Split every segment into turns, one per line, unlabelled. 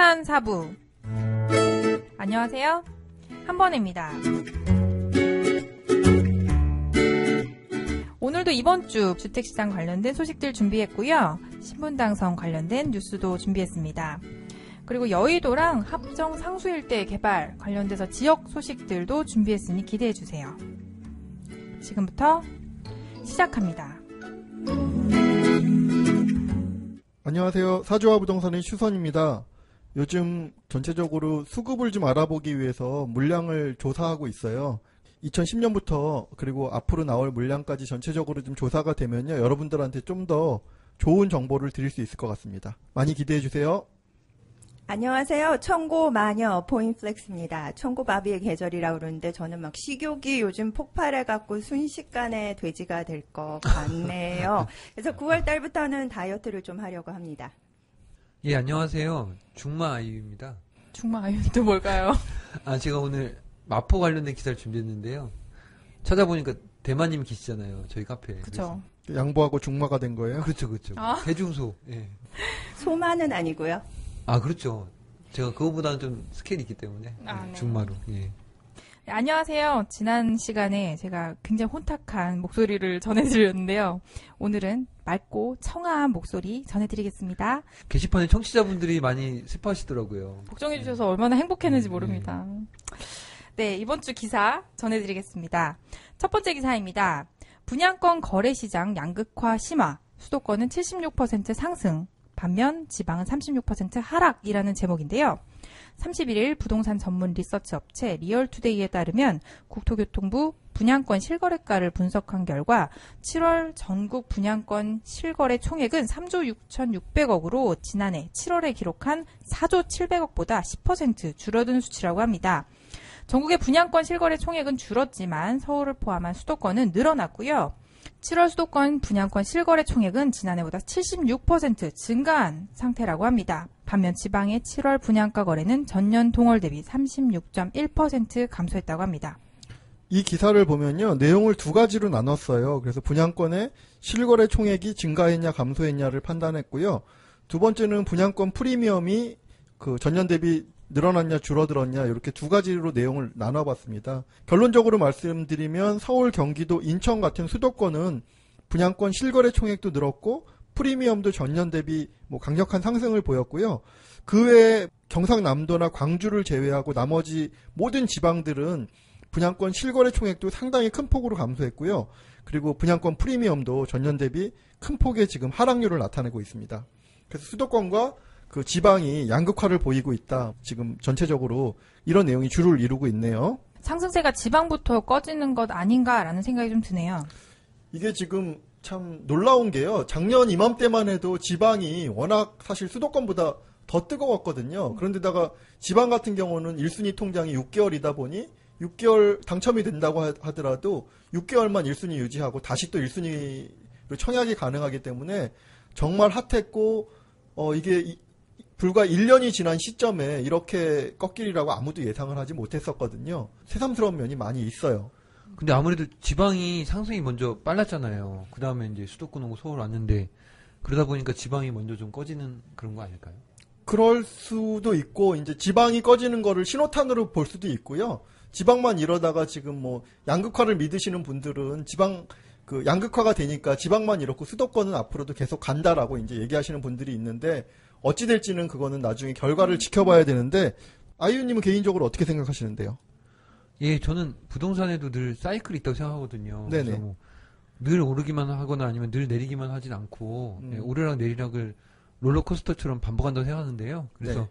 부동산 사부. 안녕하세요. 한번입니다. 오늘도 이번 주 주택시장 관련된 소식들 준비했고요. 신분당선 관련된 뉴스도 준비했습니다. 그리고 여의도랑 합정 상수일대 개발 관련돼서 지역 소식들도 준비했으니 기대해주세요. 지금부터 시작합니다.
안녕하세요. 사주와 부동산의 슈선입니다. 요즘 전체적으로 수급을 좀 알아보기 위해서 물량을 조사하고 있어요. 2010년부터 그리고 앞으로 나올 물량까지 전체적으로 좀 조사가 되면요. 여러분들한테 좀 더 좋은 정보를 드릴 수 있을 것 같습니다. 많이 기대해 주세요.
안녕하세요. 청고 마녀 포인플렉스입니다. 청고바비의 계절이라고 그러는데 저는 막 식욕이 요즘 폭발해갖고 순식간에 돼지가 될 것 같네요. 그래서 9월 달부터는 다이어트를 좀 하려고 합니다.
예, 안녕하세요. 중마 아이유입니다.
중마 아이유도 뭘까요?
제가 오늘 마포 관련된 기사를 준비했는데요. 찾아보니까 대만님 계시잖아요. 저희 카페에.
그렇죠.
양보하고 중마가 된 거예요?
그렇죠. 대중소. 예.
소마는 아니고요.
그렇죠. 제가 그거보다는 좀 스케일이 있기 때문에
네.
중마로. 예.
네, 안녕하세요. 지난 시간에 제가 굉장히 혼탁한 목소리를 전해드렸는데요. 오늘은 맑고 청아한 목소리 전해드리겠습니다.
게시판에 청취자분들이 많이 슬퍼하시더라고요.
걱정해주셔서 얼마나 행복했는지 모릅니다. 네, 이번 주 기사 전해드리겠습니다. 첫 번째 기사입니다. 분양권 거래시장 양극화 심화, 수도권은 76% 상승, 반면 지방은 36% 하락이라는 제목인데요. 31일 부동산 전문 리서치 업체 리얼투데이에 따르면 국토교통부 분양권 실거래가를 분석한 결과 7월 전국 분양권 실거래 총액은 3조 6,600억으로 지난해 7월에 기록한 4조 700억보다 10% 줄어든 수치라고 합니다. 전국의 분양권 실거래 총액은 줄었지만 서울을 포함한 수도권은 늘어났고요. 7월 수도권 분양권 실거래 총액은 지난해보다 76% 증가한 상태라고 합니다. 반면 지방의 7월 분양가 거래는 전년 동월 대비 36.1% 감소했다고 합니다.
이 기사를 보면요. 내용을 두 가지로 나눴어요. 그래서 분양권의 실거래 총액이 증가했냐 감소했냐를 판단했고요. 두 번째는 분양권 프리미엄이 전년 대비 늘어났냐 줄어들었냐 이렇게 두 가지로 내용을 나눠봤습니다. 결론적으로 말씀드리면 서울, 경기도, 인천 같은 수도권은 분양권 실거래 총액도 늘었고 프리미엄도 전년 대비 강력한 상승을 보였고요. 그 외에 경상남도나 광주를 제외하고 나머지 모든 지방들은 분양권 실거래 총액도 상당히 큰 폭으로 감소했고요. 그리고 분양권 프리미엄도 전년 대비 큰 폭의 지금 하락률을 나타내고 있습니다. 그래서 수도권과 지방이 양극화를 보이고 있다. 지금 전체적으로 이런 내용이 주를 이루고 있네요.
상승세가 지방부터 꺼지는 것 아닌가라는 생각이 좀 드네요.
이게 지금 참 놀라운 게요. 작년 이맘때만 해도 지방이 워낙 사실 수도권보다 더 뜨거웠거든요. 그런데다가 지방 같은 경우는 1순위 통장이 6개월이다 보니 6개월 당첨이 된다고 하더라도 6개월만 1순위 유지하고 다시 또 1순위로 청약이 가능하기 때문에 정말 핫했고 이게 불과 1년이 지난 시점에 이렇게 꺾이리라고 아무도 예상을 하지 못했었거든요. 새삼스러운 면이 많이 있어요.
근데 아무래도 지방이 상승이 먼저 빨랐잖아요. 그 다음에 이제 수도권 오고 서울 왔는데 그러다 보니까 지방이 먼저 좀 꺼지는 그런 거 아닐까요?
그럴 수도 있고 이제 지방이 꺼지는 거를 신호탄으로 볼 수도 있고요. 지방만 이러다가 지금 양극화를 믿으시는 분들은 지방 양극화가 되니까 지방만 이렇고 수도권은 앞으로도 계속 간다라고 이제 얘기하시는 분들이 있는데 어찌 될지는 그거는 나중에 결과를 지켜봐야 되는데 아이유님은 개인적으로 어떻게 생각하시는데요?
예, 저는 부동산에도 늘 사이클이 있다고 생각하거든요.
네네.
그래서 늘 오르기만 하거나 아니면 늘 내리기만 하진 않고 예, 오르락 내리락을 롤러코스터처럼 반복한다고 생각하는데요. 그래서
네.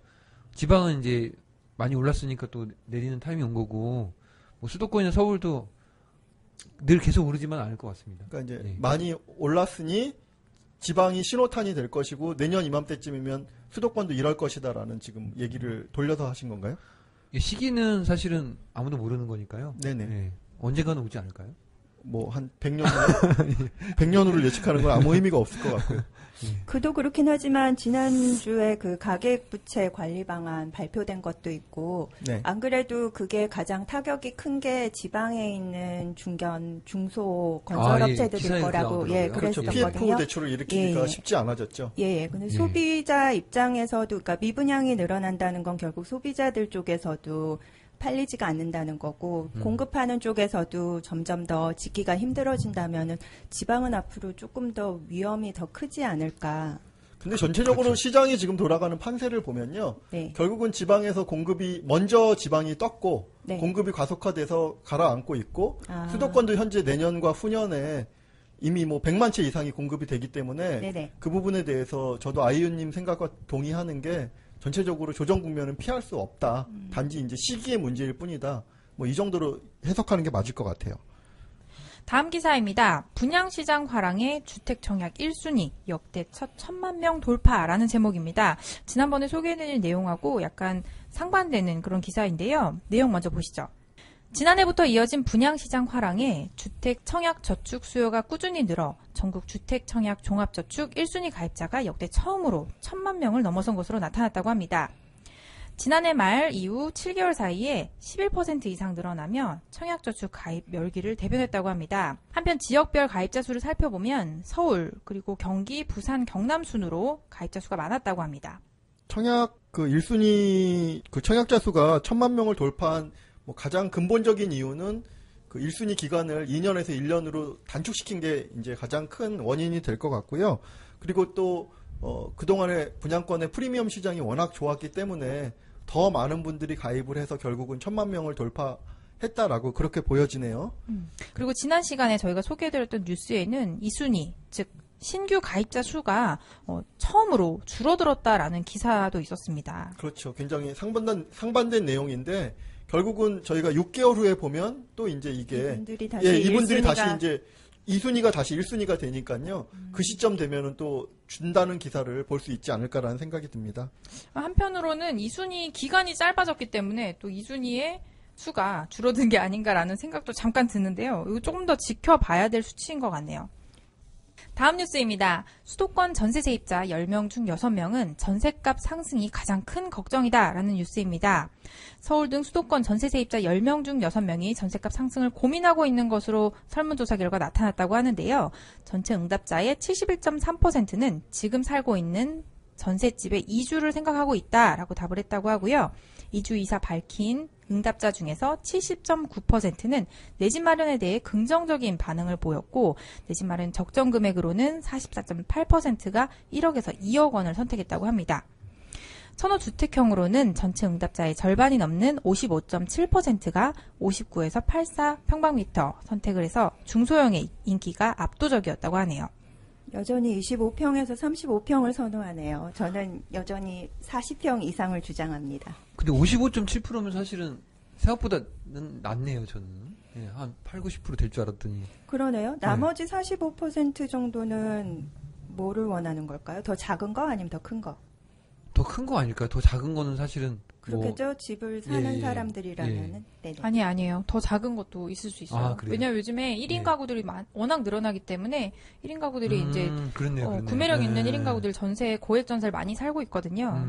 지방은 이제 많이 올랐으니까 또 내리는 타임이 온 거고 수도권이나 서울도 늘 계속 오르지만 않을 것 같습니다.
그러니까 이제
예.
많이 올랐으니 지방이 신호탄이 될 것이고 내년 이맘때쯤이면 수도권도 이럴 것이다라는 지금 얘기를 돌려서 하신 건가요?
시기는 사실은 아무도 모르는 거니까요.
네네.
예. 언젠가는 오지 않을까요?
뭐 한 100년 후에 100년 후를 예측하는 건 아무 의미가 없을 것 같고요.
그도 그렇긴 하지만 지난주에 그 가계부채 관리 방안 발표된 것도 있고
네.
안 그래도 그게 가장 타격이 큰 게 지방에 있는 중소 건설업체들일
기사에
거라고
나오더라고요.
그렇죠.
그랬었거든요.
PF 대출을 일으키기가
예, 예.
쉽지 않아졌죠.
예, 근데 소비자 입장에서도 그러니까 미분양이 늘어난다는 건 결국 소비자들 쪽에서도 팔리지가 않는다는 거고 공급하는 쪽에서도 점점 더 짓기가 힘들어진다면은 지방은 앞으로 조금 더 위험이 더 크지 않을까.
근데 전체적으로
그렇죠.
시장이 지금 돌아가는 판세를 보면요.
네.
결국은 지방에서 공급이 먼저 지방이 떴고
네.
공급이 가속화돼서 가라앉고 있고
아.
수도권도 현재 내년과 후년에 이미 뭐 100만 채 이상이 공급이 되기 때문에
네네.
그 부분에 대해서 저도 아이유님 생각과 동의하는 게 전체적으로 조정 국면은 피할 수 없다. 단지 이제 시기의 문제일 뿐이다. 뭐 이 정도로 해석하는 게 맞을 것 같아요.
다음 기사입니다. 분양시장 화랑의 주택 청약 1순위 역대 첫 1000만 명 돌파라는 제목입니다. 지난번에 소개해드린 내용하고 약간 상반되는 그런 기사인데요. 내용 먼저 보시죠. 지난해부터 이어진 분양시장 화랑에 주택 청약 저축 수요가 꾸준히 늘어 전국 주택 청약 종합저축 1순위 가입자가 역대 처음으로 1000만 명을 넘어선 것으로 나타났다고 합니다. 지난해 말 이후 7개월 사이에 11% 이상 늘어나며 청약저축 가입 멸기를 대변했다고 합니다. 한편 지역별 가입자 수를 살펴보면 서울, 그리고 경기, 부산, 경남 순으로 가입자 수가 많았다고 합니다.
청약 그 1순위 그 청약자 수가 1000만 명을 돌파한 뭐 가장 근본적인 이유는 그 1순위 기간을 2년에서 1년으로 단축시킨 게 이제 가장 큰 원인이 될 것 같고요. 그리고 또 그동안에 분양권의 프리미엄 시장이 워낙 좋았기 때문에 더 많은 분들이 가입을 해서 결국은 1000만 명을 돌파했다라고 그렇게 보여지네요.
그리고 지난 시간에 저희가 소개해드렸던 뉴스에는 2순위, 즉 신규 가입자 수가 처음으로 줄어들었다라는 기사도 있었습니다.
그렇죠. 굉장히 상반된 내용인데 결국은 저희가 6개월 후에 보면 또 이제 이게 이분들이 다시 이제 2순위가 다시 1순위가 되니까요. 그 시점 되면은 또 준다는 기사를 볼 수 있지 않을까라는 생각이 듭니다.
한편으로는 2순위 기간이 짧아졌기 때문에 또 2순위의 수가 줄어든 게 아닌가라는 생각도 잠깐 드는데요. 이거 조금 더 지켜봐야 될 수치인 것 같네요. 다음 뉴스입니다. 수도권 전세 세입자 10명 중 6명은 전세값 상승이 가장 큰 걱정이다라는 뉴스입니다. 서울 등 수도권 전세 세입자 10명 중 6명이 전세값 상승을 고민하고 있는 것으로 설문조사 결과 나타났다고 하는데요. 전체 응답자의 71.3%는 지금 살고 있는 전셋집에 이주를 생각하고 있다라고 답을 했다고 하고요. 이주 이사 밝힌 응답자 중에서 70.9%는 내 집 마련에 대해 긍정적인 반응을 보였고 내 집 마련 적정 금액으로는 44.8%가 1억에서 2억 원을 선택했다고 합니다. 선호주택형으로는 전체 응답자의 절반이 넘는 55.7%가 59에서 84 평방미터 선택을 해서 중소형의 인기가 압도적이었다고 하네요.
여전히 25평에서 35평을 선호하네요. 저는 여전히 40평 이상을 주장합니다.
근데 55.7%면 사실은 생각보다는 낫네요, 저는. 예, 한 8, 90% 될 줄 알았더니.
그러네요. 나머지 45% 정도는 뭐를 원하는 걸까요? 더 작은 거 아니면 더 큰 거?
더 큰 거 아닐까요? 더 작은 거는 사실은
그렇겠죠. 집을 사는
예,
사람들이라면은. 네네.
아니에요. 더 작은 것도 있을 수 있어요.
아, 그래요?
왜냐하면 요즘에 1인
예.
가구들이 워낙 늘어나기 때문에 1인 가구들이 이제
그렇네요.
구매력 있는
예.
1인 가구들 전세, 고액 전세를 많이 살고 있거든요.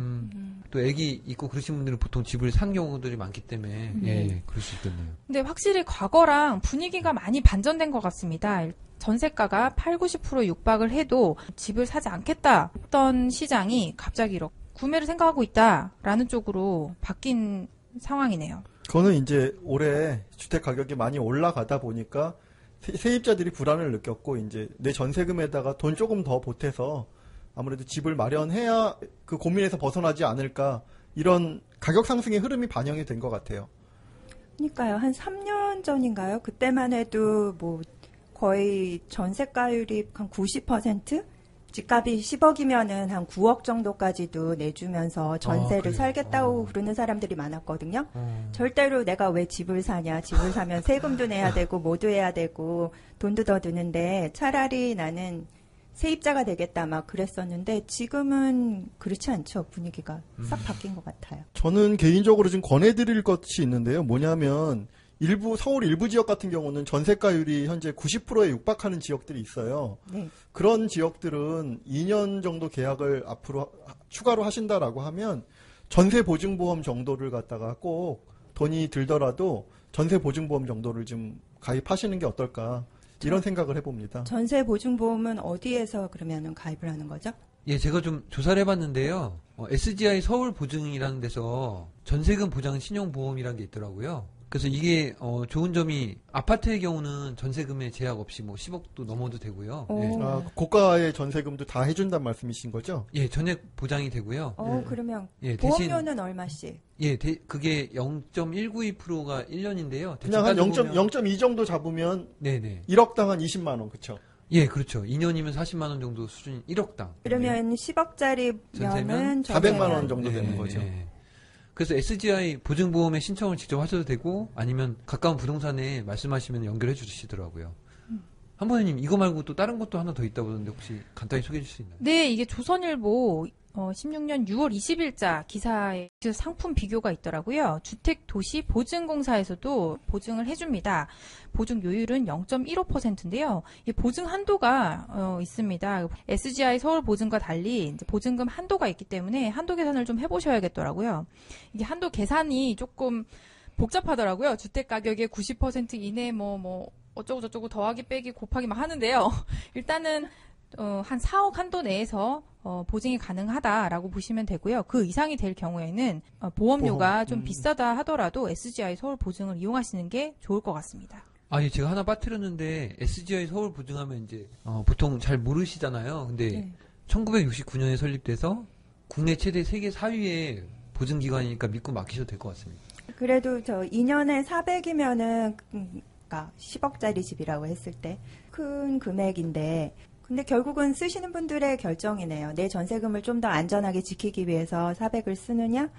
또 애기 있고 그러신 분들은 보통 집을 산 경우들이 많기 때문에 예, 그럴 수 있겠네요.
근데 확실히 과거랑 분위기가 많이 반전된 것 같습니다. 전세가가 8, 90% 육박을 해도 집을 사지 않겠다 했던 시장이 갑자기 이렇게 구매를 생각하고 있다라는 쪽으로 바뀐 상황이네요.
그거는 이제 올해 주택 가격이 많이 올라가다 보니까 세입자들이 불안을 느꼈고 이제 내 전세금에다가 돈 조금 더 보태서 아무래도 집을 마련해야 그 고민에서 벗어나지 않을까 이런 가격 상승의 흐름이 반영이 된 것 같아요.
그러니까요. 한 3년 전인가요? 그때만 해도 뭐 거의 전세가율이 한 90%? 집값이 10억이면은 한 9억 정도까지도 내주면서 전세를
그래요?
살겠다고 그러는 사람들이 많았거든요. 절대로 내가 왜 집을 사냐. 집을 사면 세금도 내야 되고 뭐도 해야 되고 돈도 더 드는데 차라리 나는 세입자가 되겠다 막 그랬었는데 지금은 그렇지 않죠. 분위기가 싹 바뀐 것 같아요.
저는 개인적으로 좀 권해드릴 것이 있는데요. 뭐냐면 서울 일부 지역 같은 경우는 전세가율이 현재 90%에 육박하는 지역들이 있어요.
네.
그런 지역들은 2년 정도 계약을 앞으로 추가로 하신다라고 하면 전세 보증보험 정도를 갖다가 꼭 돈이 들더라도 전세 보증보험 정도를 좀 가입하시는 게 어떨까 이런 생각을 해봅니다.
전세 보증보험은 어디에서 그러면 가입을 하는 거죠?
예, 제가 좀 조사를 해봤는데요. SGI 서울 보증이라는 데서 전세금 보장 신용보험이라는 게 있더라고요. 그래서 이게 좋은 점이 아파트의 경우는 전세금에 제약 없이 뭐 10억도 넘어도 되고요. 예.
아, 고가의 전세금도 다 해준단 말씀이신 거죠?
예, 전액 보장이 되고요.
그러면
예, 대신
보험료는 얼마씩?
예, 그게 0.192%가 1년인데요.
그냥 한 0.2 정도 잡으면
네네.
1억당 한 20만 원, 그쵸?
예, 그렇죠. 2년이면 40만 원 정도 수준인 1억당.
그러면 10억짜리면은
400만 원 정도 되는 거죠.
그래서 SGI 보증보험에 신청을 직접 하셔도 되고 아니면 가까운 부동산에 말씀하시면 연결해 주시더라고요. 한번님 이거 말고 또 다른 것도 하나 더 있다고 그러는데 혹시 간단히 소개해 주실 수 있나요?
네, 이게 조선일보 16년 6월 20일자 기사에 상품 비교가 있더라고요. 주택도시보증공사에서도 보증을 해줍니다. 보증 요율은 0.15%인데요. 이 보증 한도가 있습니다. SGI 서울보증과 달리 이제 보증금 한도가 있기 때문에 한도 계산을 좀 해보셔야겠더라고요. 이게 한도 계산이 조금 복잡하더라고요. 주택 가격의 90% 이내 뭐 어쩌고 저쩌고 더하기 빼기 곱하기 막 하는데요. 일단은 한 4억 한도 내에서 보증이 가능하다라고 보시면 되고요. 그 이상이 될 경우에는 보험료가 좀 비싸다 하더라도 SGI 서울 보증을 이용하시는 게 좋을 것 같습니다.
아, 예, 제가 하나 빠뜨렸는데 SGI 서울 보증하면 이제 보통 잘 모르시잖아요. 근데
네.
1969년에 설립돼서 국내 최대 세계 4위의 보증기관이니까 믿고 맡기셔도 될 것 같습니다.
그래도 2년에 400이면은 그러니까 10억짜리 집이라고 했을 때 큰 금액인데 근데 결국은 쓰시는 분들의 결정이네요. 내 전세금을 좀 더 안전하게 지키기 위해서 400을 쓰느냐?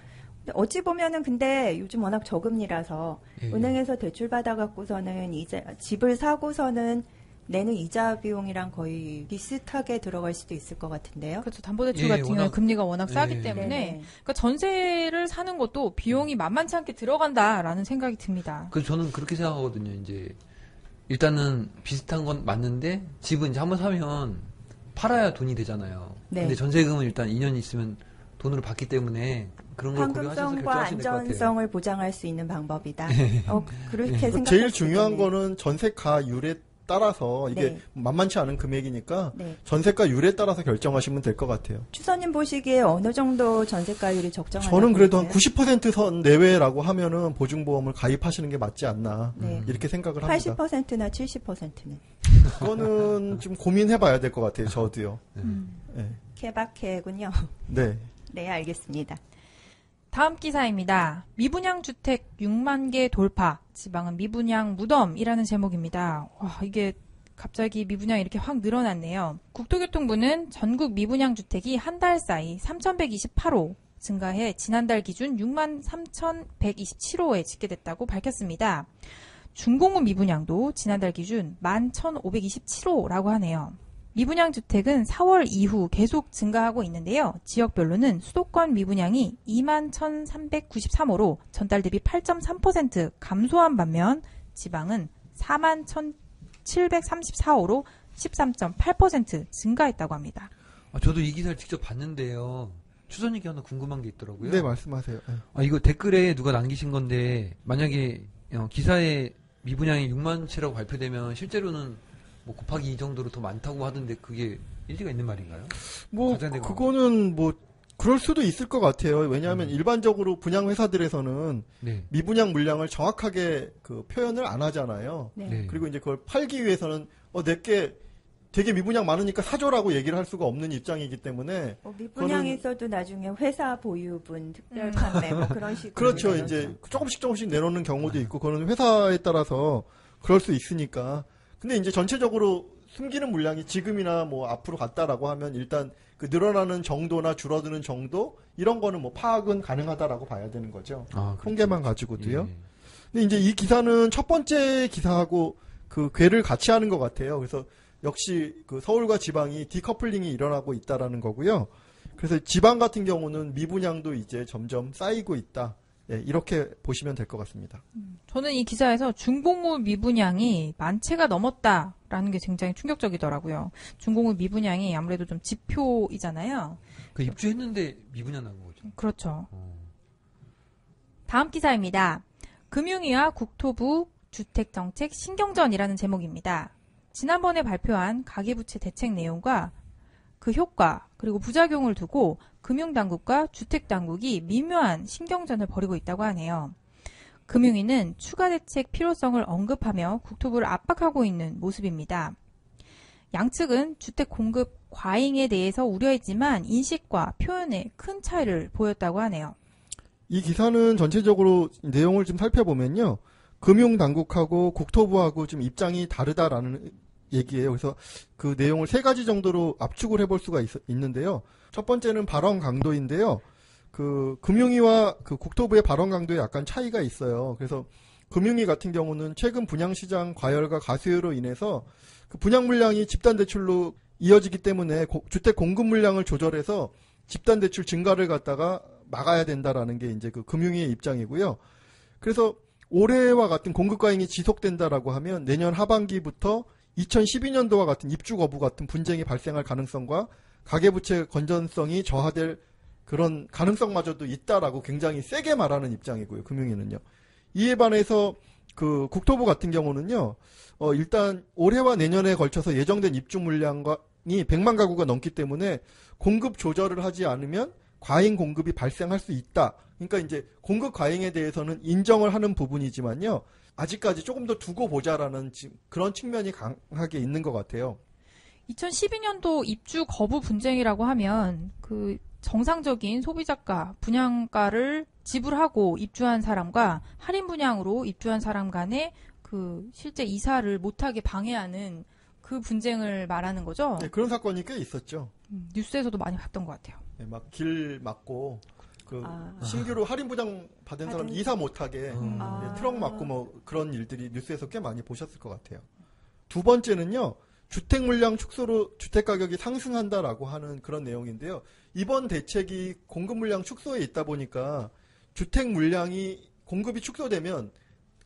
어찌 보면은 근데 요즘 워낙 저금리라서
예.
은행에서 대출 받아갖고서는 집을 사고서는 내는 이자 비용이랑 거의 비슷하게 들어갈 수도 있을 것 같은데요.
그렇죠. 담보대출
예,
같은 경우는
워낙-
금리가 워낙 싸기
예.
때문에
네네.
그러니까 전세를 사는 것도 비용이 만만치 않게 들어간다라는 생각이 듭니다.
그래서 저는 그렇게 생각하거든요. 이제 일단은 비슷한 건 맞는데 집은 이제 한번 사면 팔아야 돈이 되잖아요.
네.
근데 전세금은 일단 2년 있으면 돈으로 받기 때문에 그런 걸 고려하셔서
황금성과
결정하시면 될 것 같아요.
안전성을 보장할 수 있는 방법이다. 그렇게 생각할
제일
수
중요한
있겠네요.
거는 전세가율에 따라서 이게
네.
만만치 않은 금액이니까
네.
전세가율에 따라서 결정하시면 될 것 같아요.
추선님 보시기에 어느 정도 전세가율이 적정하다고
저는 그래도 한
보세요?
90%선 내외라고 하면은 보증보험을 가입하시는 게 맞지 않나
네.
이렇게 생각을 합니다.
80%나 70%는
그거는 좀 고민해봐야 될 것 같아요. 저도요. 네.
케바케군요.
네.
네, 알겠습니다.
다음 기사입니다. 미분양 주택 6만 개 돌파. 지방은 미분양 무덤이라는 제목입니다. 와, 이게 갑자기 미분양이 이렇게 확 늘어났네요. 국토교통부는 전국 미분양 주택이 한 달 사이 3,128호 증가해 지난달 기준 6만 3,127호에 집계됐다고 밝혔습니다. 중공업 미분양도 지난달 기준 11,527호라고 하네요. 미분양 주택은 4월 이후 계속 증가하고 있는데요. 지역별로는 수도권 미분양이 21,393호로 전달 대비 8.3% 감소한 반면 지방은 41,734호로 13.8% 증가했다고 합니다.
저도 이 기사를 직접 봤는데요. 추선님께 하나 궁금한 게 있더라고요.
네, 말씀하세요. 네.
이거 댓글에 누가 남기신 건데 만약에 기사에 미분양이 6만 채라고 발표되면 실제로는 뭐 곱하기 2 정도로 더 많다고 하던데 그게 일리가 있는 말인가요?
뭐
과장된
그거는 뭐 그럴 수도 있을 것 같아요. 왜냐하면 일반적으로 분양 회사들에서는
네.
미분양 물량을 정확하게 그 표현을 안 하잖아요.
네.
네.
그리고 이제 그걸 팔기 위해서는 내게 되게 미분양 많으니까 사줘라고 얘기를 할 수가 없는 입장이기 때문에
미분양이 있어도 나중에 회사 보유분, 특별 판매 뭐 그런 식으로.
그렇죠.
내놓죠.
이제 조금씩 내놓는 경우도 있고 그거는 회사에 따라서 그럴 수 있으니까. 근데 이제 전체적으로 숨기는 물량이 지금이나 뭐 앞으로 갔다라고 하면 일단 그 늘어나는 정도나 줄어드는 정도 이런 거는 뭐 파악은 가능하다라고 봐야 되는 거죠.
그렇죠.
통계만 가지고도요.
예.
근데 이제 이 기사는 첫 번째 기사하고 그 궤를 같이 하는 것 같아요. 그래서 역시 그 서울과 지방이 디커플링이 일어나고 있다라는 거고요. 그래서 지방 같은 경우는 미분양도 이제 점점 쌓이고 있다. 예, 이렇게 보시면 될 것 같습니다.
저는 이 기사에서 중공업 미분양이 10,000채가 넘었다라는 게 굉장히 충격적이더라고요. 중공업 미분양이 아무래도 좀 지표이잖아요.
그 입주했는데 미분양 나온 거죠.
그렇죠. 다음 기사입니다. 금융위와 국토부 주택정책 신경전이라는 제목입니다. 지난번에 발표한 가계부채 대책 내용과 그 효과 그리고 부작용을 두고 금융당국과 주택당국이 미묘한 신경전을 벌이고 있다고 하네요. 금융위는 추가 대책 필요성을 언급하며 국토부를 압박하고 있는 모습입니다. 양측은 주택 공급 과잉에 대해서 우려했지만 인식과 표현에 큰 차이를 보였다고 하네요.
이 기사는 전체적으로 내용을 좀 살펴보면요. 금융당국하고 국토부하고 좀 입장이 다르다라는 얘기예요. 그래서 그 내용을 3가지 정도로 압축을 해볼 수가 있는데요. 첫 번째는 발언 강도인데요. 그 금융위와 그 국토부의 발언 강도에 약간 차이가 있어요. 그래서 금융위 같은 경우는 최근 분양시장 과열과 가수요로 인해서 그 분양 물량이 집단 대출로 이어지기 때문에 주택 공급 물량을 조절해서 집단 대출 증가를 갖다가 막아야 된다라는 게 이제 그 금융위의 입장이고요. 그래서 올해와 같은 공급 과잉이 지속된다라고 하면 내년 하반기부터 2012년도와 같은 입주 거부 같은 분쟁이 발생할 가능성과 가계부채 건전성이 저하될 그런 가능성마저도 있다라고 굉장히 세게 말하는 입장이고요. 금융위는요. 이에 반해서 그 국토부 같은 경우는요. 일단 올해와 내년에 걸쳐서 예정된 입주 물량이 100만 가구가 넘기 때문에 공급 조절을 하지 않으면 과잉 공급이 발생할 수 있다. 그러니까 이제 공급 과잉에 대해서는 인정을 하는 부분이지만요. 아직까지 조금 더 두고 보자라는 그런 측면이 강하게 있는 것 같아요.
2012년도 입주 거부 분쟁이라고 하면 그 정상적인 소비자가 분양가를 지불하고 입주한 사람과 할인 분양으로 입주한 사람 간의 그 실제 이사를 못하게 방해하는 그 분쟁을 말하는 거죠.
네, 그런 사건이 꽤 있었죠.
뉴스에서도 많이 봤던 것 같아요.
네, 막 길 막고 신규로 할인 부장 받은 사람 이사 못하게 트럭 막고 뭐 그런 일들이 뉴스에서 꽤 많이 보셨을 것 같아요. 두 번째는요. 주택 물량 축소로 주택 가격이 상승한다라고 하는 그런 내용인데요. 이번 대책이 공급 물량 축소에 있다 보니까 주택 물량이 공급이 축소되면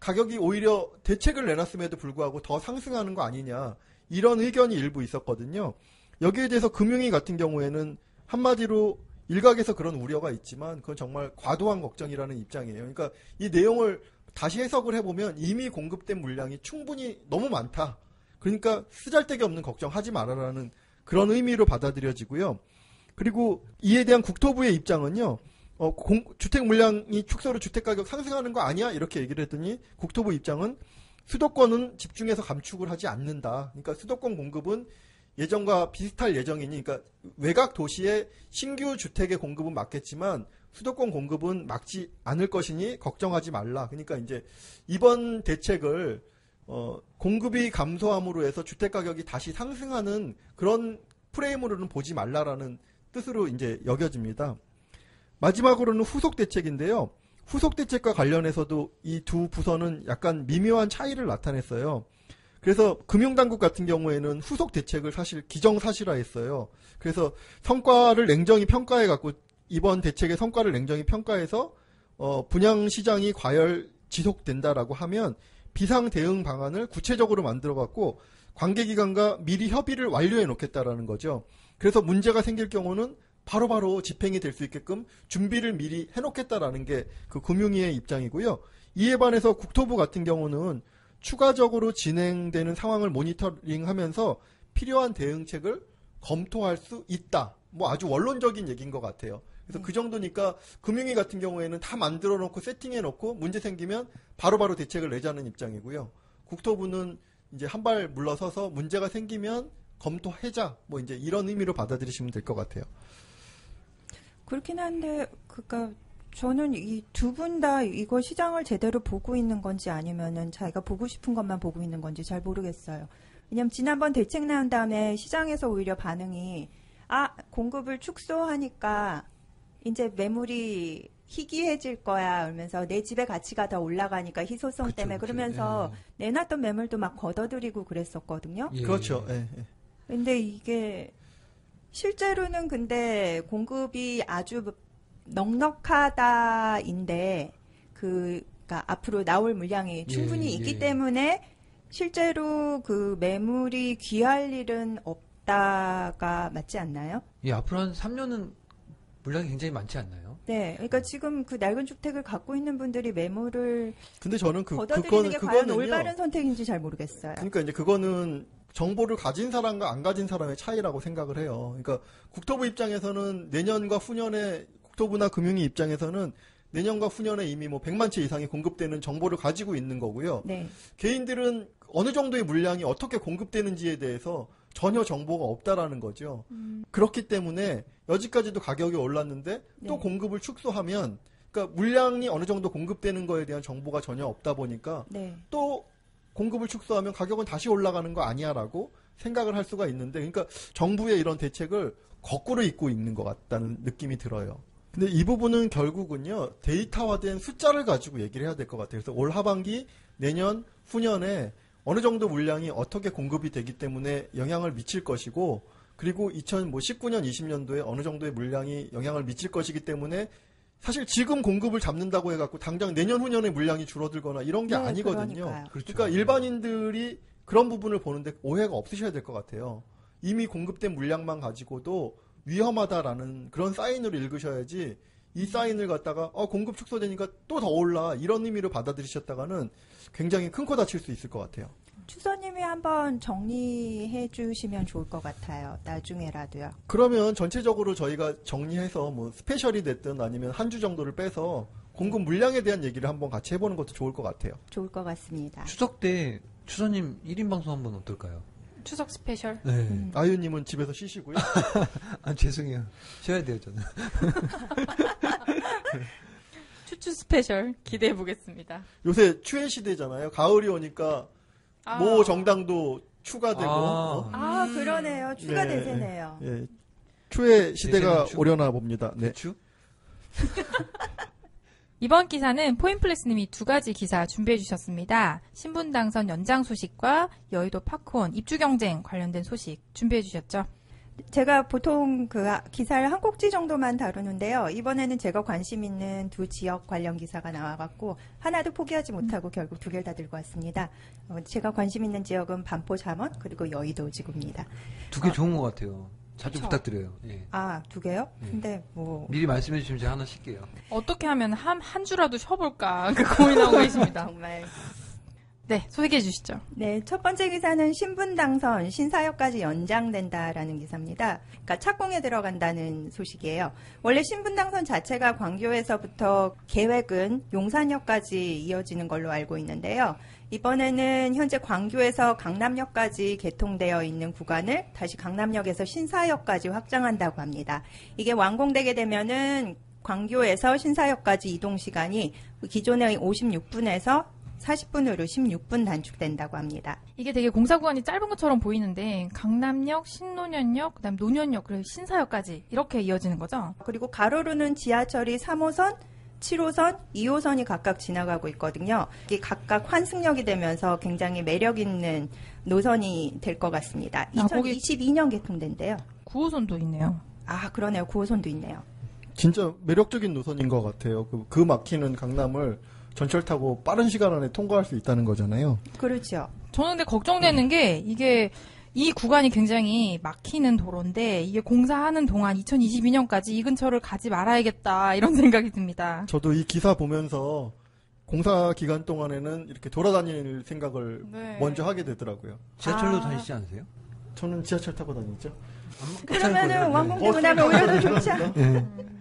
가격이 오히려 대책을 내놨음에도 불구하고 더 상승하는 거 아니냐 이런 의견이 일부 있었거든요. 여기에 대해서 금융위 같은 경우에는 한마디로 일각에서 그런 우려가 있지만 그건 정말 과도한 걱정이라는 입장이에요. 그러니까 이 내용을 다시 해석을 해보면 이미 공급된 물량이 충분히 너무 많다. 그러니까 쓰잘데기 없는 걱정하지 말아라는 그런 의미로 받아들여지고요. 그리고 이에 대한 국토부의 입장은요. 주택 물량이 축소로 주택 가격 상승하는 거 아니야? 이렇게 얘기를 했더니 국토부 입장은 수도권은 집중해서 감축을 하지 않는다. 그러니까 수도권 공급은 예전과 비슷할 예정이니, 그러니까 외곽 도시의 신규 주택의 공급은 막겠지만 수도권 공급은 막지 않을 것이니 걱정하지 말라. 그러니까 이제 이번 대책을 공급이 감소함으로 해서 주택 가격이 다시 상승하는 그런 프레임으로는 보지 말라라는 뜻으로 이제 여겨집니다. 마지막으로는 후속 대책인데요. 후속 대책과 관련해서도 이 두 부서는 약간 미묘한 차이를 나타냈어요. 그래서 금융당국 같은 경우에는 후속 대책을 사실 기정사실화했어요. 그래서 성과를 냉정히 평가해갖고 이번 대책의 성과를 냉정히 평가해서 분양시장이 과열 지속된다라고 하면 비상 대응 방안을 구체적으로 만들어갖고 관계기관과 미리 협의를 완료해 놓겠다라는 거죠. 그래서 문제가 생길 경우는 바로바로 집행이 될 수 있게끔 준비를 미리 해놓겠다라는 게 그 금융위의 입장이고요. 이에 반해서 국토부 같은 경우는 추가적으로 진행되는 상황을 모니터링하면서 필요한 대응책을 검토할 수 있다. 뭐 아주 원론적인 얘기인 것 같아요. 그래서 그 정도니까 금융위 같은 경우에는 다 만들어 놓고 세팅해 놓고 문제 생기면 바로바로 대책을 내자는 입장이고요. 국토부는 이제 한 발 물러서서 문제가 생기면 검토하자. 뭐 이제 이런 의미로 받아들이시면 될 것 같아요.
그렇긴 한데, 그니까, 저는 이 두 분 다 이거 시장을 제대로 보고 있는 건지 아니면은 자기가 보고 싶은 것만 보고 있는 건지 잘 모르겠어요. 왜냐면 지난번 대책 나온 다음에 시장에서 오히려 반응이, 공급을 축소하니까 이제 매물이 희귀해질 거야. 그러면서 내 집의 가치가 더 올라가니까 희소성
그쵸,
때문에
그쵸.
그러면서
예.
내놨던 매물도 막 걷어들이고 그랬었거든요.
예.
그렇죠. 예, 예.
근데 이게 실제로는 근데 공급이 아주 넉넉하다인데 그러니까 앞으로 나올 물량이 충분히
예,
있기
예.
때문에 실제로 그 매물이 귀할 일은 없다가 맞지 않나요?
예, 앞으로 한 3년은 물량이 굉장히 많지 않나요?
네, 그러니까 지금 그 낡은 주택을 갖고 있는 분들이 매물을
근데 저는
걷어들이는 게 과연
그거는요.
올바른 선택인지 잘 모르겠어요.
그러니까 이제 그거는 정보를 가진 사람과 안 가진 사람의 차이라고 생각을 해요. 그러니까 국토부 입장에서는 내년과 후년에 국토부나 금융위 입장에서는 내년과 후년에 이미 뭐 100만 채 이상이 공급되는 정보를 가지고 있는 거고요.
네,
개인들은 어느 정도의 물량이 어떻게 공급되는지에 대해서 전혀 정보가 없다라는 거죠. 그렇기 때문에 여지까지도 가격이 올랐는데 또
네.
공급을 축소하면 그러니까 물량이 어느 정도 공급되는 거에 대한 정보가 전혀 없다 보니까
네,
또 공급을 축소하면 가격은 다시 올라가는 거 아니야라고 생각을 할 수가 있는데 그러니까 정부의 이런 대책을 거꾸로 잇고 있는 것 같다는 느낌이 들어요. 근데 이 부분은 결국은요 데이터화된 숫자를 가지고 얘기를 해야 될 것 같아요. 그래서 올 하반기, 내년, 후년에 어느 정도 물량이 어떻게 공급이 되기 때문에 영향을 미칠 것이고 그리고 2019년, 20년도에 어느 정도의 물량이 영향을 미칠 것이기 때문에 사실 지금 공급을 잡는다고 해갖고 당장 내년, 후년에 물량이 줄어들거나 이런 게
네,
아니거든요.
그러니까요.
그렇죠.
그러니까 일반인들이 그런 부분을 보는데 오해가 없으셔야 될 것 같아요. 이미 공급된 물량만 가지고도 위험하다라는 그런 사인으로 읽으셔야지 이 사인을 갖다가 공급 축소되니까 또 더 올라 이런 의미로 받아들이셨다가는 굉장히 큰 코 다칠 수 있을 것 같아요.
추서님이 한번 정리해 주시면 좋을 것 같아요. 나중에라도요.
그러면 전체적으로 저희가 정리해서 뭐 스페셜이 됐든 아니면 한 주 정도를 빼서 공급 물량에 대한 얘기를 한번 같이 해보는 것도 좋을 것 같아요.
좋을 것 같습니다.
추석 때 추서님 1인 방송 한번 어떨까요?
추석 스페셜.
네.
아유님은 집에서 쉬시고요.
아, 죄송해요. 쉬어야 돼요, 저는.
추추 스페셜 기대해 보겠습니다.
요새 추회 시대잖아요. 가을이 오니까 모 정당도 추가되고
그러네요. 추가
네.
대세네요.
예, 추회 시대가
대세는 추.
오려나 봅니다. 네.
대추?
이번 기사는 포인플렉스님이 두 가지 기사 준비해 주셨습니다. 신분 당선 연장 소식과 여의도 파크원 입주 경쟁 관련된 소식 준비해 주셨죠?
제가 보통 그 기사를 한 꼭지 정도만 다루는데요. 이번에는 제가 관심 있는 두 지역 관련 기사가 나와갖고 하나도 포기하지 못하고 결국 두 개를 다 들고 왔습니다. 제가 관심 있는 지역은 반포 잠원 그리고 여의도 지구입니다.
두 개 좋은 것 같아요. 자주
그쵸.
부탁드려요. 예.
두 개요? 근데 뭐
미리 말씀해 주시면 제가 하나 쉴게요.
어떻게 하면 한 주라도 쉬어볼까 고민하고 계십니다.
정말
네, 소개해 주시죠.
네, 첫 번째 기사는 신분 당선 신사역까지 연장된다라는 기사입니다. 그러니까 착공에 들어간다는 소식이에요. 원래 신분 당선 자체가 광교에서부터 계획은 용산역까지 이어지는 걸로 알고 있는데요. 이번에는 현재 광교에서 강남역까지 개통되어 있는 구간을 다시 강남역에서 신사역까지 확장한다고 합니다. 이게 완공되게 되면은 광교에서 신사역까지 이동 시간이 기존의 56분에서 40분으로 16분 단축된다고 합니다.
이게 되게 공사 구간이 짧은 것처럼 보이는데 강남역, 신논현역, 그다음 논현역, 그리고 신사역까지 이렇게 이어지는 거죠?
그리고 가로로는 지하철이 3호선, 7호선, 2호선이 각각 지나가고 있거든요. 이게 각각 환승역이 되면서 굉장히 매력 있는 노선이 될 것 같습니다.
거기
2022년 개통된대요.
9호선도 있네요.
그러네요. 9호선도 있네요.
진짜 매력적인 노선인 것 같아요. 그 막히는 강남을 전철 타고 빠른 시간 안에 통과할 수 있다는 거잖아요.
그렇죠.
저는 근데 걱정되는 게 이게 이 구간이 굉장히 막히는 도로인데 이게 공사하는 동안 2022년까지 이 근처를 가지 말아야겠다 이런 생각이 듭니다.
저도 이 기사 보면서 공사 기간 동안에는 이렇게 돌아다닐 생각을
네.
먼저 하게 되더라고요.
지하철로 다니시지 않으세요?
저는 지하철 타고 다니죠.
그러면은 완공되고 나면 오히려 더 좋지 않아요?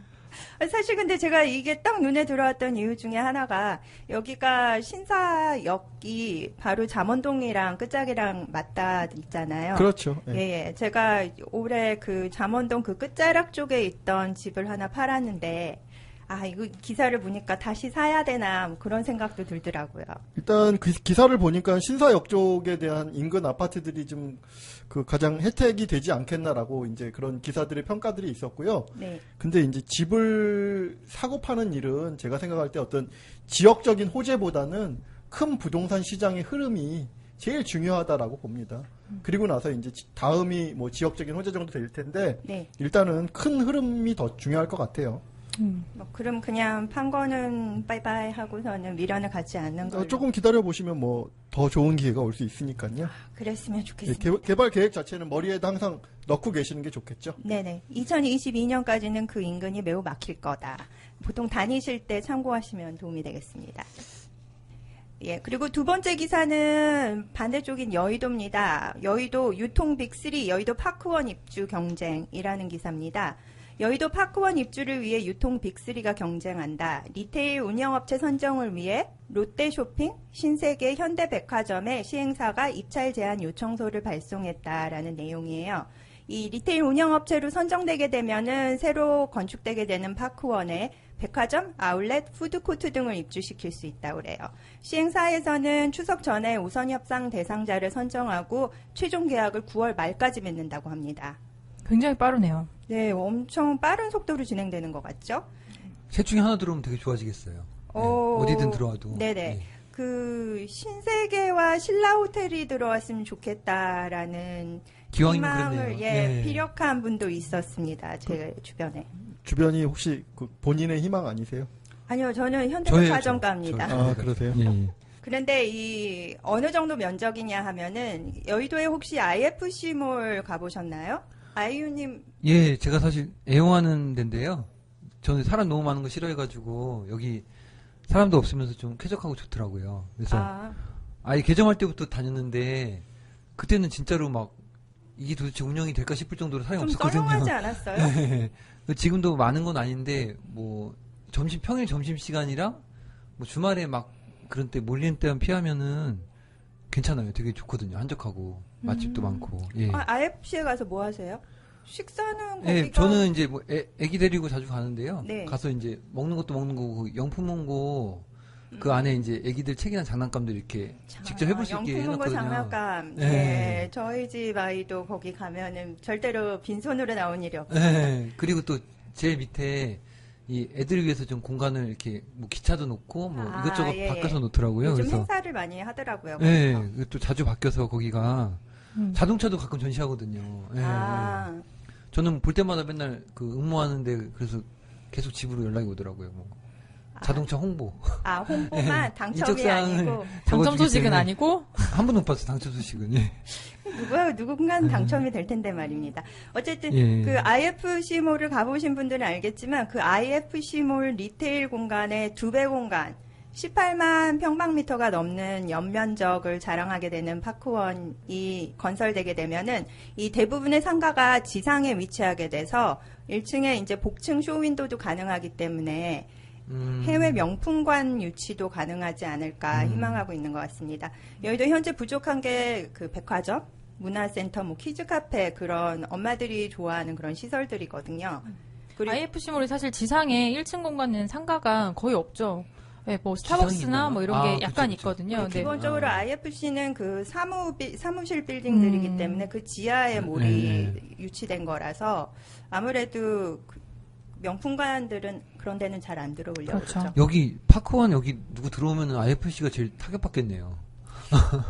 사실 근데 제가 이게 딱 눈에 들어왔던 이유 중에 하나가 여기가 신사역이 바로 잠원동이랑 끝자락이랑 맞닿아 있잖아요.
그렇죠. 예.
예. 제가 올해 그 잠원동 그 끝자락 쪽에 있던 집을 하나 팔았는데 이거 기사를 보니까 다시 사야 되나 뭐 그런 생각도 들더라고요.
일단 그 기사를 보니까 신사역 쪽에 대한 인근 아파트들이 좀 그 가장 혜택이 되지 않겠나라고 이제 그런 기사들의 평가들이 있었고요.
네.
근데 이제 집을 사고 파는 일은 제가 생각할 때 어떤 지역적인 호재보다는 큰 부동산 시장의 흐름이 제일 중요하다라고 봅니다. 그리고 나서 이제 다음이 뭐 지역적인 호재 정도 될 텐데
네.
일단은 큰 흐름이 더 중요할 것 같아요.
뭐 그럼 그냥 판 거는 빠이빠이 하고서는 미련을 갖지 않는 걸로.
조금 기다려 보시면 뭐 더 좋은 기회가 올 수 있으니까요.
그랬으면 좋겠습니다.
개발 계획 자체는 머리에도 항상 넣고 계시는 게 좋겠죠.
네네. 2022년까지는 그 인근이 매우 막힐 거다. 보통 다니실 때 참고하시면 도움이 되겠습니다. 예, 그리고 두 번째 기사는 반대쪽인 여의도입니다. 여의도 유통 빅3 여의도 파크원 입주 경쟁이라는 기사입니다. 여의도 파크원 입주를 위해 유통 빅3가 경쟁한다. 리테일 운영업체 선정을 위해 롯데쇼핑, 신세계, 현대백화점의 시행사가 입찰 제한 요청서를 발송했다라는 내용이에요. 이 리테일 운영업체로 선정되게 되면은 새로 건축되게 되는 파크원에 백화점, 아울렛, 푸드코트 등을 입주시킬 수 있다고 그래요. 시행사에서는 추석 전에 우선 협상 대상자를 선정하고 최종 계약을 9월 말까지 맺는다고 합니다.
굉장히 빠르네요.
네, 엄청 빠른 속도로 진행되는 것 같죠?
셋 중에 하나 들어오면 되게 좋아지겠어요. 네, 어디든 들어와도.
네네.
네.
그 신세계와 신라호텔이 들어왔으면 좋겠다라는
기왕이면
희망을
그렇네요.
예,
네.
피력한 분도 있었습니다. 제 주변에.
주변이 혹시 그 본인의 희망 아니세요?
아니요, 저는 현대백화점가입니다.
아, 그러세요?
예, 예.
그런데 이 어느 정도 면적이냐 하면은 여의도에 혹시 IFC몰 가보셨나요? 아이유님.
예, 제가 사실 애용하는 데인데요. 저는 사람 너무 많은 거 싫어해가지고 여기 사람도 없으면서 좀 쾌적하고 좋더라고요. 그래서 아예 개점할 때부터 다녔는데 그때는 진짜로 막 이게 도대체 운영이 될까 싶을 정도로 사람이
좀
없었거든요.
썰렁하지 않았어요?
네. 지금도 많은 건 아닌데 뭐 평일 점심 시간이랑 뭐 주말에 막 그런 때 몰리는 때만 피하면은 괜찮아요. 되게 좋거든요. 한적하고 맛집도 많고. 예.
IFC에 가서 뭐 하세요? 식사는 거기가
예, 저는 이제 뭐 애기 데리고 자주 가는데요.
네.
가서 이제 먹는 것도 먹는 거고 영품 문고 그 안에 이제 애기들 책이나 장난감들 이렇게 직접 해볼 수 있게
영품문고
해놨거든요.
장난감.
네.
예, 저희 집 아이도 거기 가면은 절대로 빈손으로 나온 일이 없어요.
네. 그리고 또 제일 밑에 이 애들을 위해서 좀 공간을 이렇게 뭐 기차도 놓고 뭐 이것저것
예,
바꿔서
예.
놓더라고요.
요즘
그래서
행사를 많이 하더라고요.
네,
거기서.
또 자주 바뀌어서 거기가 자동차도 가끔 전시하거든요. 예, 예. 저는 볼 때마다 맨날 그 응모하는데 그래서 계속 집으로 연락이 오더라고요. 뭐 자동차 홍보.
홍보만 당첨이
인적사항을
아니고
당첨 소식은
때문에.
아니고
한 번도 못 봤어 당첨 소식은. 예.
누군가는 당첨이 될 텐데 말입니다. 어쨌든
예.
그 IFC몰을 가보신 분들은 알겠지만 그 IFC몰 리테일 공간의 2배 공간 18만 평방미터가 넘는 연면적을 자랑하게 되는 파크원이 건설되게 되면은 이 대부분의 상가가 지상에 위치하게 돼서 1층에 이제 복층 쇼윈도도 가능하기 때문에 해외 명품관 유치도 가능하지 않을까 희망하고 있는 것 같습니다. 여의도 현재 부족한 게 그 백화점, 문화센터, 뭐 키즈 카페 그런 엄마들이 좋아하는 그런 시설들이거든요. 그리고
IFC몰이 사실 지상에 1층 공간은 상가가 거의 없죠. 네, 뭐 스타벅스나 뭐 이런 게 약간
그쵸.
있거든요. 네.
기본적으로 IFC는 그 사무실 빌딩들이기 때문에 그 지하에 몰이 유치된 거라서 아무래도 그 명품관들은 그런 데는 잘 안 들어오려고
그렇죠.
그러죠.
여기 파크원 여기 누구 들어오면은 IFC가 제일 타격받겠네요.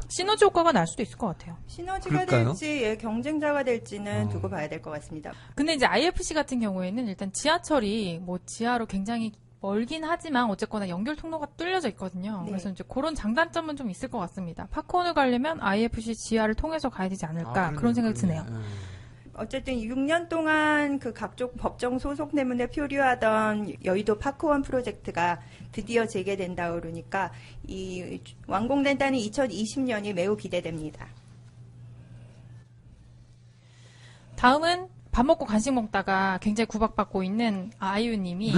시너지 효과가 날 수도 있을 것 같아요.
시너지가
그럴까요?
될지 예, 경쟁자가 될지는 두고 봐야 될 것 같습니다.
근데 이제 IFC 같은 경우에는 일단 지하철이 뭐 지하로 굉장히 멀긴 하지만 어쨌거나 연결 통로가 뚫려져 있거든요.
네.
그래서 이제 그런 장단점은 좀 있을 것 같습니다. 파크원을 가려면 IFC 지하를 통해서 가야 되지 않을까 그런 생각이 드네요.
어쨌든 6년 동안 그 각종 법정 소송 때문에 표류하던 여의도 파크원 프로젝트가 드디어 재개된다 그러니까 이 완공된다는 2020년이 매우 기대됩니다.
다음은 밥 먹고 간식 먹다가 굉장히 구박받고 있는 아이유님이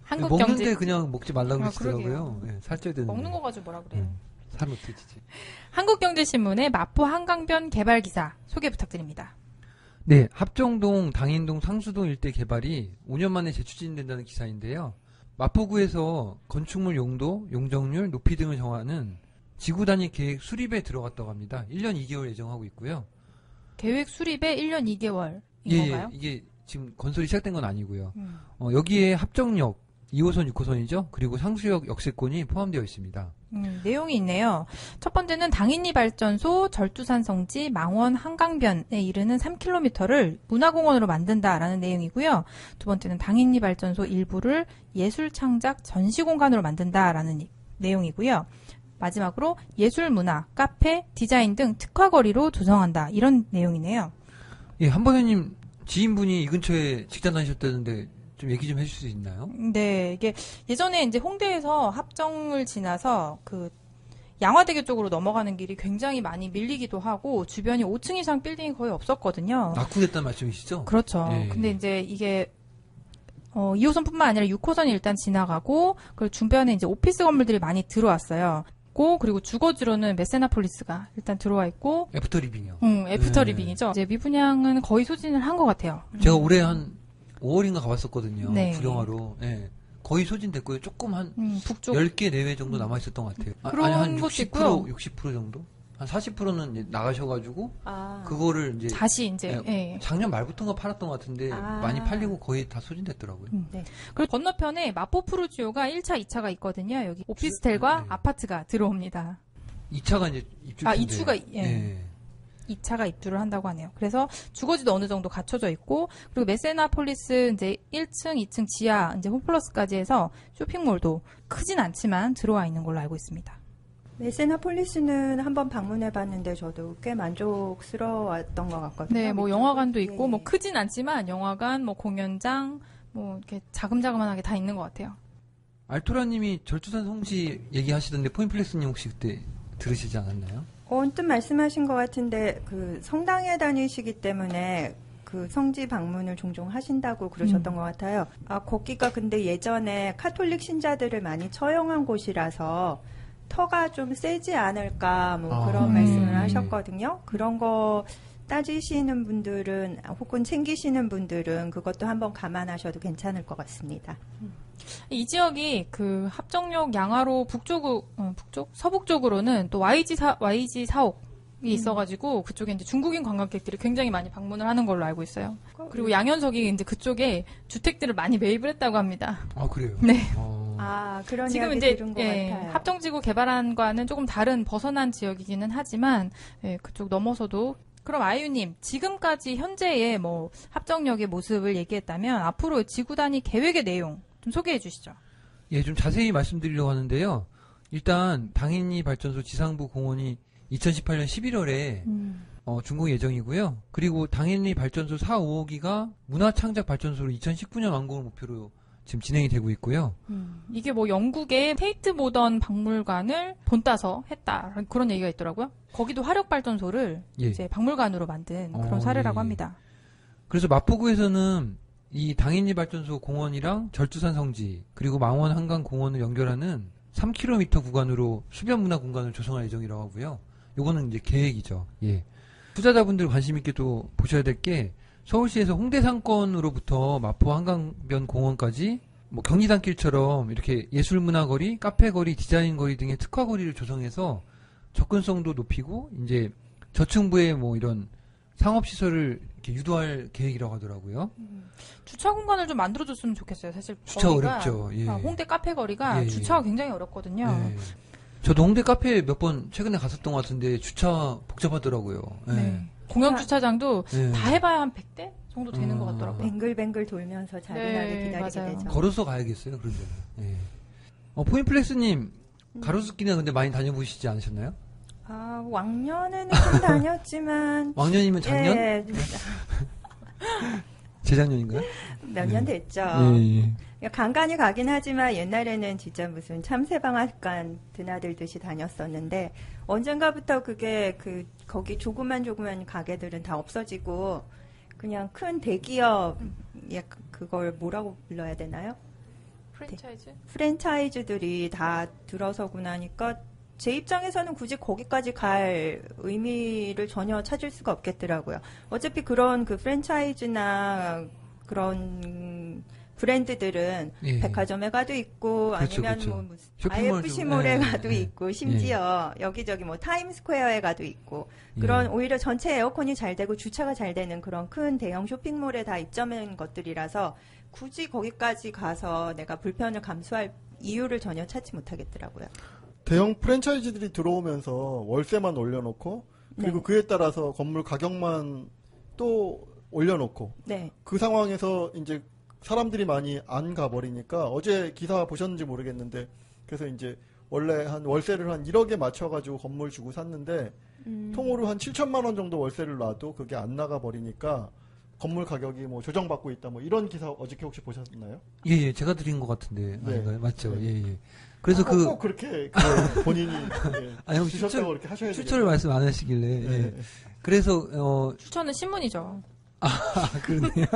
한국
먹는데
경제
그냥 먹지 말라고
아,
그러시더라고요. 네, 살쪄야 되는데.
먹는 거 가지고 뭐라 그래요?
살은 어떻게 찌지?
한국경제신문의 마포 한강변 개발 기사 소개 부탁드립니다.
네, 합정동, 당인동, 상수동 일대 개발이 5년 만에 재추진된다는 기사인데요. 마포구에서 건축물 용도, 용적률, 높이 등을 정하는 지구 단위 계획 수립에 들어갔다고 합니다. 1년 2개월 예정하고 있고요.
계획 수립에 1년 2개월인
예,
건가요?
이게 지금 건설이 시작된 건 아니고요. 여기에 합정역, 2호선, 6호선이죠. 그리고 상수역 역세권이 포함되어 있습니다.
내용이 있네요. 첫 번째는 당인리 발전소 절두산 성지 망원 한강변에 이르는 3km를 문화공원으로 만든다라는 내용이고요. 두 번째는 당인리 발전소 일부를 예술창작 전시공간으로 만든다라는 내용이고요. 마지막으로 예술문화, 카페, 디자인 등 특화거리로 조성한다. 이런 내용이네요.
예, 한번현님 지인분이 이 근처에 직장 다니셨다는데 좀 얘기 좀 해줄 수 있나요?
네, 이게 예전에 이제 홍대에서 합정을 지나서 그 양화대교 쪽으로 넘어가는 길이 굉장히 많이 밀리기도 하고 주변이 5층 이상 빌딩이 거의 없었거든요.
낙후됐다는 말씀이시죠?
그렇죠.
예.
근데 이제 이게 2호선뿐만 아니라 6호선이 일단 지나가고 그리고 주변에 이제 오피스 건물들이 많이 들어왔어요. 그리고 주거지로는 메세나폴리스가 일단 들어와 있고
애프터 리빙이요.
애프터
네.
리빙이죠. 이제 미분양은 거의 소진을 한 것 같아요.
제가 올해 한 5월인가 가봤었거든요.
네.
구경하러. 예. 거의 소진됐고요. 조금 한
북쪽
10개 내외 정도 남아있었던 것 같아요.
그런
아니, 한
것도
60%,
있고요.
60% 정도? 한 40%는 이제 나가셔가지고,
아.
그거를 이제
다시 이제 예.
작년 말부터인가 팔았던 것 같은데,
아.
많이 팔리고 거의 다 소진됐더라고요.
네.
그리고 건너편에 마포 프루지오가 1차, 2차가 있거든요. 여기 오피스텔과
네.
아파트가 들어옵니다.
2차가 이제 입주.
2추가
예.
2차가 입주를 한다고 하네요. 그래서 주거지도 어느 정도 갖춰져 있고 그리고 메세나폴리스 이제 1층, 2층 지하 이제 홈플러스까지 해서 쇼핑몰도 크진 않지만 들어와 있는 걸로 알고 있습니다.
메세나폴리스는 한번 방문해봤는데 저도 꽤 만족스러웠던 것 같거든요.
네, 뭐 영화관도
예.
있고 뭐 크진 않지만 영화관, 뭐 공연장, 뭐 이렇게 자금자금하게 다 있는 것 같아요.
알토라님이 절주산 성지 얘기하시던데, 포인플렉스님 혹시 그때 들으시지 않았나요?
언뜻 말씀하신 것 같은데 그 성당에 다니시기 때문에 그 성지 방문을 종종 하신다고 그러셨던 것 같아요. 아, 거기가 근데 예전에 카톨릭 신자들을 많이 처형한 곳이라서 터가 좀 세지 않을까 뭐 그런 말씀을 하셨거든요. 그런 거 따지시는 분들은 혹은 챙기시는 분들은 그것도 한번 감안하셔도 괜찮을 것 같습니다.
이 지역이 그 합정역 양화로 북쪽 서북 쪽으로는 또 YG 사옥이 있어가지고 그쪽에 이제 중국인 관광객들이 굉장히 많이 방문을 하는 걸로 알고 있어요. 그리고 양현석이 이제 그쪽에 주택들을 많이 매입을 했다고 합니다.
아, 그래요?
네.
아, 그런
지금
이야기
이제
들은 것 같아요.
합정지구 개발안과는 조금 다른 벗어난 지역이기는 하지만 그쪽 넘어서도 그럼 아이유님 지금까지 현재의 뭐 합정역의 모습을 얘기했다면 앞으로 지구 단위 계획의 내용 좀 소개해 주시죠.
예, 좀 자세히 말씀드리려고 하는데요. 일단 당인리 발전소 지상부 공원이 2018년 11월에 준공 예정이고요. 그리고 당인리 발전소 4, 5호기가 문화창작 발전소로 2019년 완공을 목표로 지금 진행이 되고 있고요.
이게 뭐 영국의 테이트 모던 박물관을 본따서 했다 그런 얘기가 있더라고요. 거기도 화력 발전소를
예.
이제 박물관으로 만든 그런 사례라고
예.
합니다.
그래서 마포구에서는 이 당인리 발전소 공원이랑 절두산 성지 그리고 망원 한강 공원을 연결하는 3km 구간으로 수변 문화 공간을 조성할 예정이라고 하고요. 요거는 이제 계획이죠. 예. 투자자분들 관심 있게 또 보셔야 될 게 서울시에서 홍대 상권으로부터 마포 한강변 공원까지 뭐 경리단길처럼 이렇게 예술문화거리, 카페거리, 디자인거리 등의 특화거리를 조성해서 접근성도 높이고 이제 저층부에 뭐 이런 상업시설을 이렇게 유도할 계획이라고 하더라고요.
주차 공간을 좀 만들어줬으면 좋겠어요. 사실
주차
거기가,
어렵죠. 예.
홍대 카페 거리가
예, 예.
주차가 굉장히 어렵거든요.
예. 저도 홍대 카페 몇 번 최근에 갔었던 것 같은데 주차 복잡하더라고요. 예.
네. 공영 주차장도
예.
다 해봐야 한 100대 정도 되는 것 같더라고요.
뱅글뱅글 돌면서 자리나게
네,
기다리게
맞아요.
되죠.
걸어서 가야겠어요, 그런 데는. 예. 포인플렉스님, 가로수길이나 근데 많이 다녀보시지 않으셨나요?
아, 왕년에는 좀 다녔지만
왕년이면 작년?
예,
재작년인가요?
몇 년 됐죠.
예.
간간히 가긴 하지만 옛날에는 진짜 무슨 참새방앗간 드나들듯이 다녔었는데 언젠가부터 그게 거기 조그만 가게들은 다 없어지고 그냥 큰 대기업 약간 그걸 뭐라고 불러야 되나요?
프랜차이즈?
프랜차이즈들이 다 들어서고 나니까 제 입장에서는 굳이 거기까지 갈 의미를 전혀 찾을 수가 없겠더라고요. 어차피 그런 그 프랜차이즈나 그런 브랜드들은
예.
백화점에 가도 있고
그렇죠,
아니면
그렇죠.
뭐 무슨
쇼핑몰
IFC몰에
예,
가도
예,
있고 심지어 여기저기 뭐 타임스퀘어에 가도 있고 그런 오히려 전체 에어컨이 잘 되고 주차가 잘 되는 그런 큰 대형 쇼핑몰에 다 입점한 것들이라서 굳이 거기까지 가서 내가 불편을 감수할 이유를 전혀 찾지 못하겠더라고요.
대형 프랜차이즈들이 들어오면서 월세만 올려놓고 그리고
네.
그에 따라서 건물 가격만 또 올려놓고
네.
그 상황에서 이제 사람들이 많이 안 가버리니까 어제 기사 보셨는지 모르겠는데 그래서 이제 원래 한 월세를 한 1억에 맞춰가지고 건물 주고 샀는데 통으로 한 7천만 원 정도 월세를 놔도 그게 안 나가 버리니까 건물 가격이 뭐 조정받고 있다 뭐 이런 기사 어저께 혹시 보셨나요?
예, 예, 제가 드린 것 같은데.
네.
아닌가요? 맞죠?
네.
예, 예. 그래서
꼭 그렇게 본인이
아니, 형
주셨다고 이렇게 하셔야 되겠죠.
출처를 말씀 안 하시길래.
네.
예. 그래서,
추천은 신문이죠.
그러네요.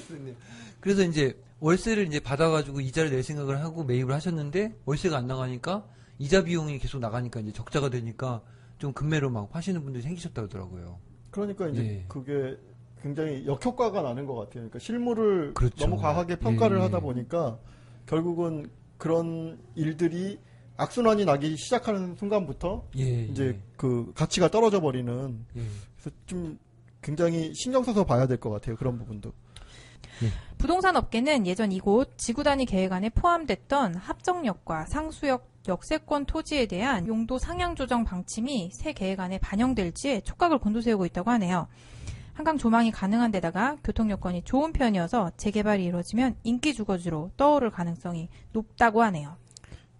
그러네요. 그래서 이제 월세를 이제 받아가지고 이자를 낼 생각을 하고 매입을 하셨는데 월세가 안 나가니까 이자 비용이 계속 나가니까 이제 적자가 되니까 좀 급매로 막 파시는 분들이 생기셨다 그러더라고요.
그러니까 이제
예.
그게 굉장히 역효과가 나는 것 같아요. 그러니까 실물을
그렇죠.
너무 과하게 평가를
예, 예.
하다 보니까 결국은 그런 일들이 악순환이 나기 시작하는 순간부터
예.
이제 그 가치가 떨어져 버리는
예.
그래서 좀 굉장히 신경 써서 봐야 될 것 같아요. 그런 부분도.
부동산 업계는 예전 이곳 지구단위 계획안에 포함됐던 합정역과 상수역 역세권 토지에 대한 용도 상향 조정 방침이 새 계획안에 반영될지에 촉각을 곤두세우고 있다고 하네요. 한강 조망이 가능한 데다가 교통 여건이 좋은 편이어서 재개발이 이루어지면 인기 주거지로 떠오를 가능성이 높다고 하네요.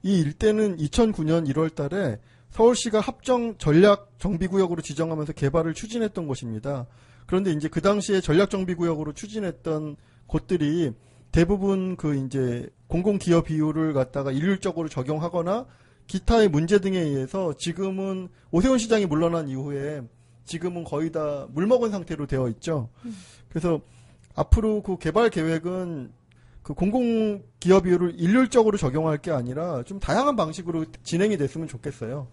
이 일대는 2009년 1월 달에 서울시가 합정 전략 정비구역으로 지정하면서 개발을 추진했던 곳입니다. 그런데 이제 그 당시에 전략 정비구역으로 추진했던 곳들이 대부분 그 이제 공공기업 비율을 갖다가 일률적으로 적용하거나 기타의 문제 등에 의해서 지금은 오세훈 시장이 물러난 이후에 지금은 거의 다 물먹은 상태로 되어 있죠. 그래서 앞으로 그 개발 계획은 그 공공기업 비율을 일률적으로 적용할 게 아니라 좀 다양한 방식으로 진행이 됐으면 좋겠어요.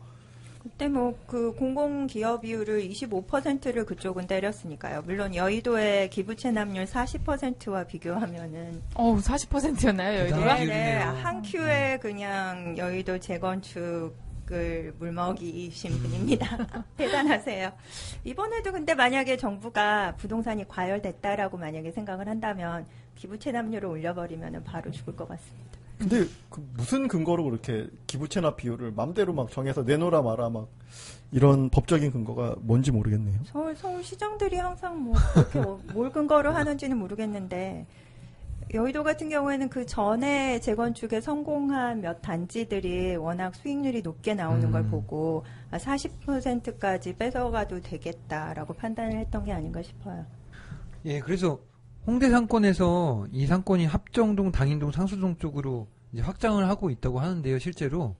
그때 뭐 그 공공기업 비율을 25%를 그쪽은 때렸으니까요. 물론 여의도의 기부 체납률 40%와 비교하면은
40%였나요, 여의도가?
대단하죠.
네,
비율이네요.
한 큐에 그냥 여의도 재건축을 물먹이신 분입니다. 대단하세요. 이번에도 근데 만약에 정부가 부동산이 과열됐다라고 만약에 생각을 한다면 기부 체납률을 올려버리면 바로 죽을 것 같습니다.
근데 그 무슨 근거로 그렇게 기부채납 비율을 맘대로 막 정해서 내놓으라 마라 막 이런 법적인 근거가 뭔지 모르겠네요.
서울시장들이 항상 뭐 그렇게 뭘 근거로 하는지는 모르겠는데 여의도 같은 경우에는 그 전에 재건축에 성공한 몇 단지들이 워낙 수익률이 높게 나오는 걸 보고 40%까지 뺏어가도 되겠다라고 판단을 했던 게 아닌가 싶어요.
예, 그래서 홍대 상권에서 이 상권이 합정동, 당인동, 상수동 쪽으로 이제 확장을 하고 있다고 하는데요, 실제로.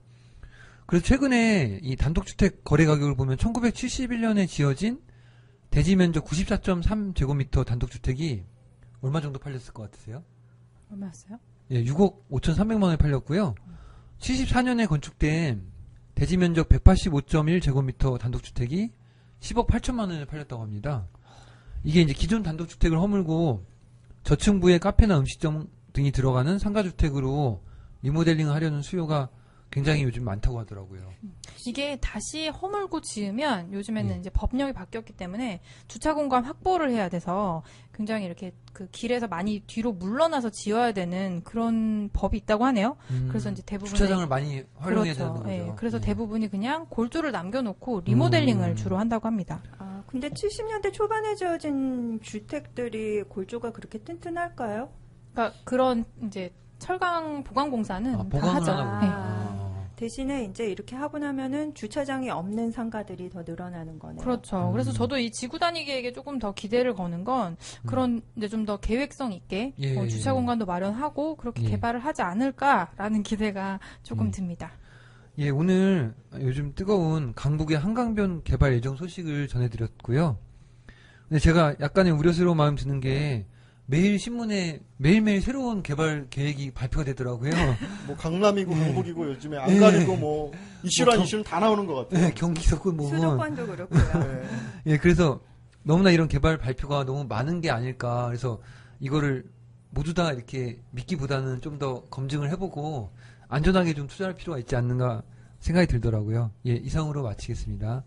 그래서 최근에 이 단독주택 거래 가격을 보면 1971년에 지어진 대지 면적 94.3제곱미터 단독주택이 얼마 정도 팔렸을 것 같으세요?
얼마였어요?
예, 6억 5,300만 원에 팔렸고요. 74년에 건축된 대지 면적 185.1제곱미터 단독주택이 10억 8천만 원에 팔렸다고 합니다. 이게 이제 기존 단독주택을 허물고 저층부에 카페나 음식점 등이 들어가는 상가주택으로 리모델링을 하려는 수요가 굉장히 요즘 많다고 하더라고요.
이게 다시 허물고 지으면 요즘에는
예.
이제 법령이 바뀌었기 때문에 주차 공간 확보를 해야 돼서 굉장히 이렇게 그 길에서 많이 뒤로 물러나서 지어야 되는 그런 법이 있다고 하네요. 그래서 이제 대부분
주차장을 많이 활용해야 되는 거죠.
예, 그래서
예.
대부분이 그냥 골조를 남겨놓고 리모델링을 주로 한다고 합니다.
아, 근데 70년대 초반에 지어진 주택들이 골조가 그렇게 튼튼할까요?
그러니까 그런 이제 철강 보강공사는 다
보강을
하죠.
하라고.
예.
대신에 이제 이렇게 하고 나면은 주차장이 없는 상가들이 더 늘어나는 거네요.
그렇죠. 그래서 저도 이 지구 단위 계획에 조금 더 기대를 거는 건 그런 이제 좀 더 계획성 있게
예,
주차
예.
공간도 마련하고 그렇게
예.
개발을 하지 않을까라는 기대가 조금 듭니다.
예, 오늘 요즘 뜨거운 강북의 한강변 개발 예정 소식을 전해드렸고요. 근데 제가 약간의 우려스러운 마음 드는 게 매일 신문에 매일매일 새로운 개발 계획이 발표가 되더라고요.
뭐 강남이고 강북이고 요즘에 안
예.
가리고 뭐 이슈란
뭐
이슈는 다 나오는 것 같아요.
네, 경기 서구 뭐.
수도권도 그렇고요.
네.
예, 그래서 너무나 이런 개발 발표가 너무 많은 게 아닐까. 그래서 이거를 모두 다 이렇게 믿기보다는 좀 더 검증을 해보고 안전하게 좀 투자할 필요가 있지 않는가 생각이 들더라고요. 예, 이상으로 마치겠습니다.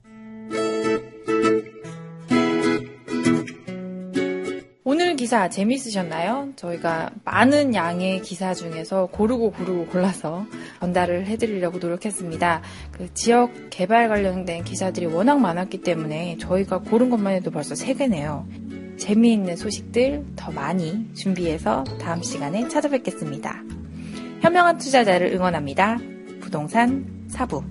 오늘 기사 재미있으셨나요? 저희가 많은 양의 기사 중에서 고르고 골라서 전달을 해드리려고 노력했습니다. 그 지역 개발 관련된 기사들이 워낙 많았기 때문에 저희가 고른 것만 해도 벌써 3개네요. 재미있는 소식들 더 많이 준비해서 다음 시간에 찾아뵙겠습니다. 현명한 투자자를 응원합니다. 부동산 사부.